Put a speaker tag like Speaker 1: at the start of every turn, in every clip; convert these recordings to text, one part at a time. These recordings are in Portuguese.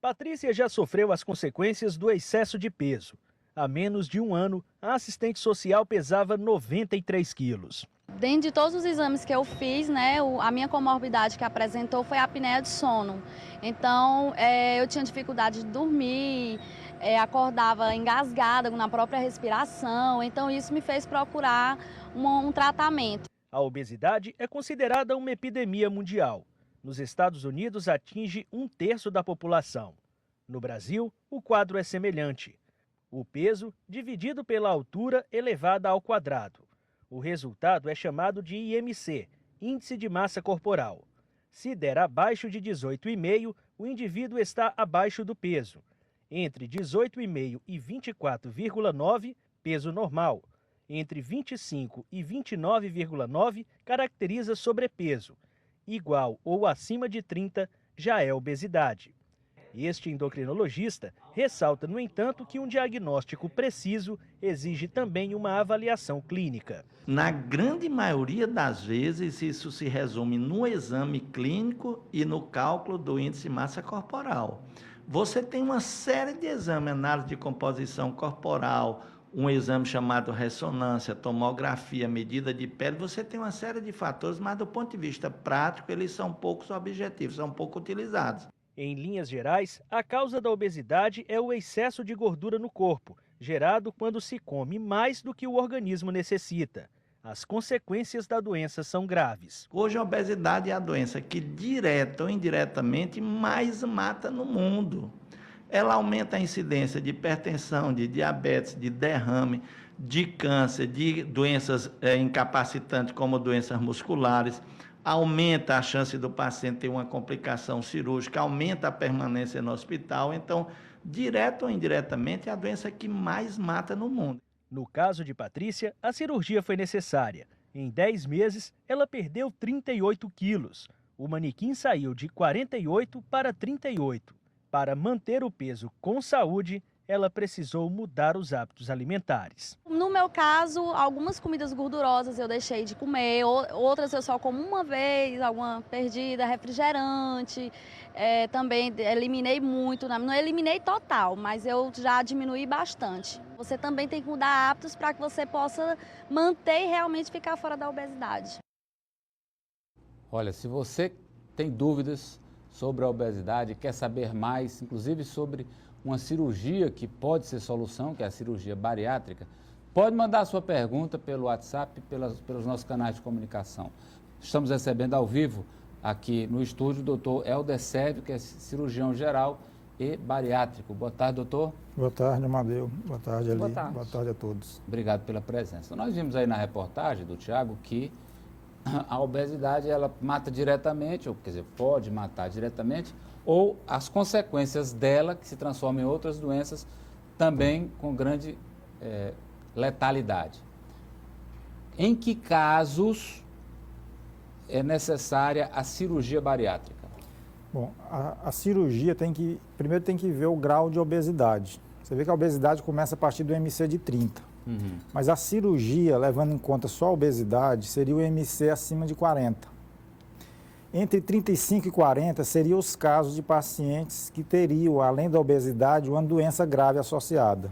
Speaker 1: Patrícia já sofreu as consequências do excesso de peso. Há menos de um ano, a assistente social pesava 93 quilos.
Speaker 2: Dentro de todos os exames que eu fiz, né, a minha comorbidade que apresentou foi a apneia de sono. Então, eu tinha dificuldade de dormir, acordava engasgada na própria respiração. Então, isso me fez procurar um tratamento.
Speaker 1: A obesidade é considerada uma epidemia mundial. Nos Estados Unidos, atinge 1/3 da população. No Brasil, o quadro é semelhante. O peso dividido pela altura elevada ao quadrado. O resultado é chamado de IMC, Índice de Massa Corporal. Se der abaixo de 18,5, o indivíduo está abaixo do peso. Entre 18,5 e 24,9, peso normal. Entre 25 e 29,9, caracteriza sobrepeso. Igual ou acima de 30 já é obesidade. Este endocrinologista ressalta, no entanto, que um diagnóstico preciso exige também uma avaliação clínica.
Speaker 3: Na grande maioria das vezes, isso se resume no exame clínico e no cálculo do índice de massa corporal. Você tem uma série de exames, análise de composição corporal, um exame chamado ressonância, tomografia, medida de pele, você tem uma série de fatores, mas do ponto de vista prático, eles são poucos objetivos, são pouco utilizados.
Speaker 1: Em linhas gerais, a causa da obesidade é o excesso de gordura no corpo, gerado quando se come mais do que o organismo necessita. As consequências da doença são graves.
Speaker 3: Hoje a obesidade é a doença que, direta ou indiretamente, mais mata no mundo. Ela aumenta a incidência de hipertensão, de diabetes, de derrame, de câncer, de doenças incapacitantes como doenças musculares, aumenta a chance do paciente ter uma complicação cirúrgica, aumenta a permanência no hospital. Então, direto ou indiretamente, é a doença que mais mata no mundo.
Speaker 1: No caso de Patrícia, a cirurgia foi necessária. Em 10 meses, ela perdeu 38 quilos. O manequim saiu de 48 para 38. Para manter o peso com saúde, ela precisou mudar os hábitos alimentares.
Speaker 2: No meu caso, algumas comidas gordurosas eu deixei de comer, outras eu só como uma vez, alguma perdida, refrigerante. Também eliminei muito, não eliminei total, mas eu já diminuí bastante. Você também tem que mudar hábitos para que você possa manter e realmente ficar fora da obesidade.
Speaker 4: Olha, se você tem dúvidas sobre a obesidade, quer saber mais, inclusive sobre uma cirurgia que pode ser solução, que é a cirurgia bariátrica, pode mandar a sua pergunta pelo WhatsApp, pelos nossos canais de comunicação. Estamos recebendo ao vivo aqui no estúdio o doutor Helder Sérvio, que é cirurgião geral e bariátrico. Boa tarde, doutor.
Speaker 5: Boa tarde, Amadeu. Boa tarde, Eli.
Speaker 4: Boa tarde.
Speaker 5: Boa tarde a todos.
Speaker 4: Obrigado pela presença. Nós vimos aí na reportagem do Tiago que a obesidade ela mata diretamente, ou quer dizer, pode matar diretamente, ou as consequências dela, que se transformam em outras doenças, também com grande letalidade. Em que casos é necessária a cirurgia bariátrica?
Speaker 5: Bom, a cirurgia primeiro tem que ver o grau de obesidade. Você vê que a obesidade começa a partir do IMC de 30. Mas a cirurgia, levando em conta só a obesidade, seria o IMC acima de 40. Entre 35 e 40 seriam os casos de pacientes que teriam, além da obesidade, uma doença grave associada.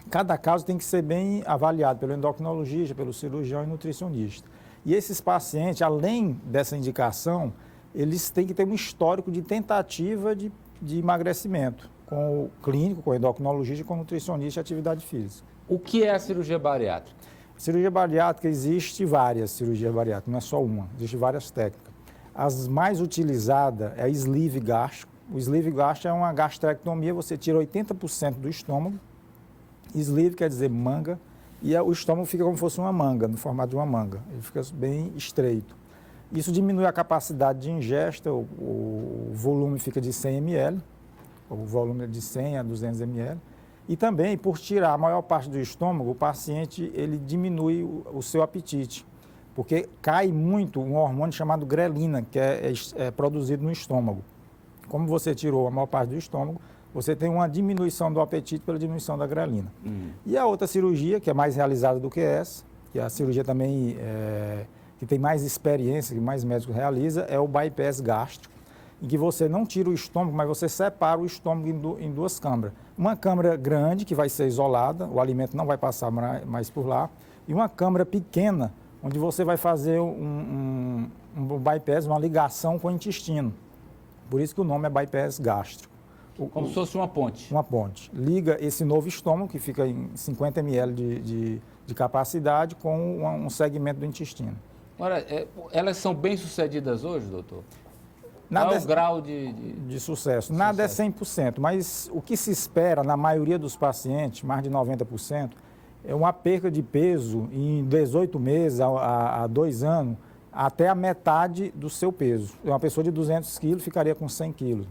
Speaker 5: Cada caso tem que ser bem avaliado pelo endocrinologista, pelo cirurgião e nutricionista. E esses pacientes, além dessa indicação, eles têm que ter um histórico de tentativa de emagrecimento, com o clínico, com o endocrinologista, com o nutricionista e atividade física.
Speaker 4: O que é a cirurgia bariátrica?
Speaker 5: Cirurgia bariátrica, existe várias cirurgias bariátricas, não é só uma, existem várias técnicas. As mais utilizadas é a sleeve gástrico. O sleeve gástrico é uma gastrectomia, você tira 80% do estômago. Sleeve quer dizer manga, e o estômago fica como se fosse uma manga, no formato de uma manga. Ele fica bem estreito. Isso diminui a capacidade de ingesta, o volume fica de 100 ml, o volume é de 100 a 200 ml. E também, por tirar a maior parte do estômago, o paciente ele diminui o seu apetite, porque cai muito um hormônio chamado grelina, que é produzido no estômago. Como você tirou a maior parte do estômago, você tem uma diminuição do apetite pela diminuição da grelina. E a outra cirurgia, que é mais realizada do que essa, que é a cirurgia também que tem mais experiência, que mais médicos realizam, é o bypass gástrico. em que você não tira o estômago, mas você separa o estômago em duas câmaras. Uma câmara grande, que vai ser isolada, o alimento não vai passar mais por lá, e uma câmara pequena, onde você vai fazer um bypass, uma ligação com o intestino. Por isso que o nome é bypass gástrico.
Speaker 4: Como se fosse uma ponte.
Speaker 5: Uma ponte. Liga esse novo estômago, que fica em 50 ml de capacidade, com um segmento do intestino.
Speaker 4: Agora, elas são bem-sucedidas hoje, doutor?
Speaker 5: Nada
Speaker 4: Qual é o grau de
Speaker 5: sucesso? Nada é 100%, mas o que se espera na maioria dos pacientes, mais de 90%, é uma perca de peso em 18 meses a 2 anos, até a metade do seu peso. Uma pessoa de 200 quilos ficaria com 100 quilos.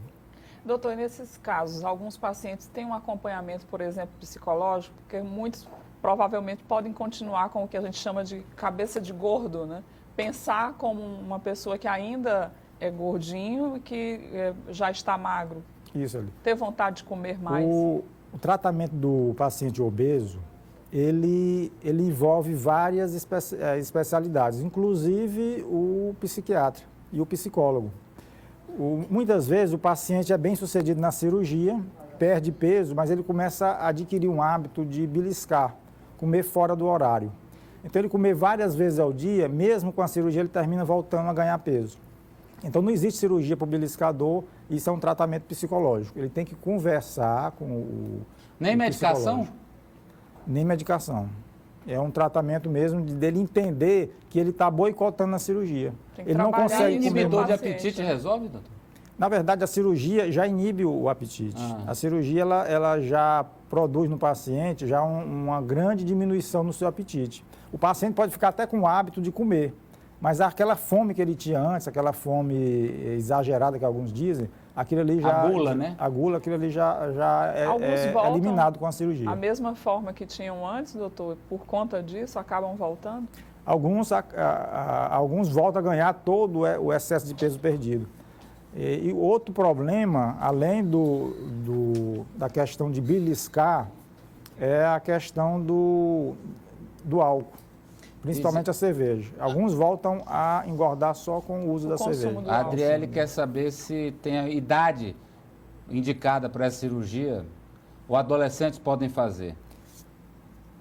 Speaker 6: Doutor, e nesses casos, alguns pacientes têm um acompanhamento, por exemplo, psicológico, porque muitos provavelmente podem continuar com o que a gente chama de cabeça de gordo, né? Pensar como uma pessoa que ainda é gordinho e que já está magro.
Speaker 5: Isso ali.
Speaker 6: Ter vontade de comer mais.
Speaker 5: O tratamento do paciente obeso, ele envolve várias especialidades, inclusive o psiquiatra e o psicólogo. Muitas vezes o paciente é bem sucedido na cirurgia, perde peso, mas ele começa a adquirir um hábito de beliscar, comer fora do horário. Então ele comer várias vezes ao dia, mesmo com a cirurgia, ele termina voltando a ganhar peso. Então não existe cirurgia para o beliscador, isso é um tratamento psicológico. Ele tem que conversar com o
Speaker 4: Nem medicação?
Speaker 5: Nem medicação. É um tratamento mesmo dele entender que ele está boicotando a cirurgia.
Speaker 6: Tem que
Speaker 5: Ele não
Speaker 6: trabalhar
Speaker 5: consegue
Speaker 6: isso.
Speaker 5: comer.
Speaker 4: Inibidor de
Speaker 6: paciente,
Speaker 4: apetite
Speaker 6: né?
Speaker 4: resolve, doutor?
Speaker 5: Na verdade, a cirurgia já inibe o apetite.
Speaker 4: Ah.
Speaker 5: A cirurgia ela já produz no paciente já uma grande diminuição no seu apetite. O paciente pode ficar até com o hábito de comer, mas aquela fome que ele tinha antes, aquela fome exagerada que alguns dizem, aquilo ali já...
Speaker 4: A gula, né?
Speaker 5: A gula, aquilo ali já
Speaker 6: Alguns voltam
Speaker 5: eliminado com a cirurgia.
Speaker 6: A mesma forma que tinham antes, doutor, por conta disso, acabam voltando?
Speaker 5: Alguns voltam a ganhar todo o excesso de peso perdido. E outro problema, além da questão de beliscar, é a questão do álcool, principalmente a cerveja. Alguns voltam a engordar só com o uso da
Speaker 6: consumo
Speaker 5: cerveja.
Speaker 6: do
Speaker 4: A
Speaker 6: álcool.
Speaker 4: Adriele quer saber se tem a idade indicada para essa cirurgia ou adolescentes podem fazer.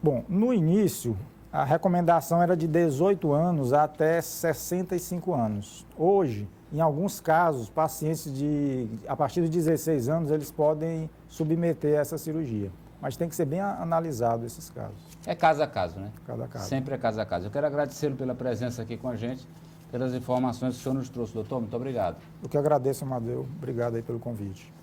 Speaker 5: Bom, no início, a recomendação era de 18 anos até 65 anos. Hoje, em alguns casos, pacientes a partir de 16 anos, eles podem submeter a essa cirurgia. Mas tem que ser bem analisado esses casos,
Speaker 4: É caso a caso, né?
Speaker 5: cada caso.
Speaker 4: Sempre é caso a caso. Eu quero agradecê-lo pela presença aqui com a gente, pelas informações que o senhor nos trouxe. Doutor, muito obrigado.
Speaker 5: Eu que agradeço, Amadeu. Obrigado aí pelo convite.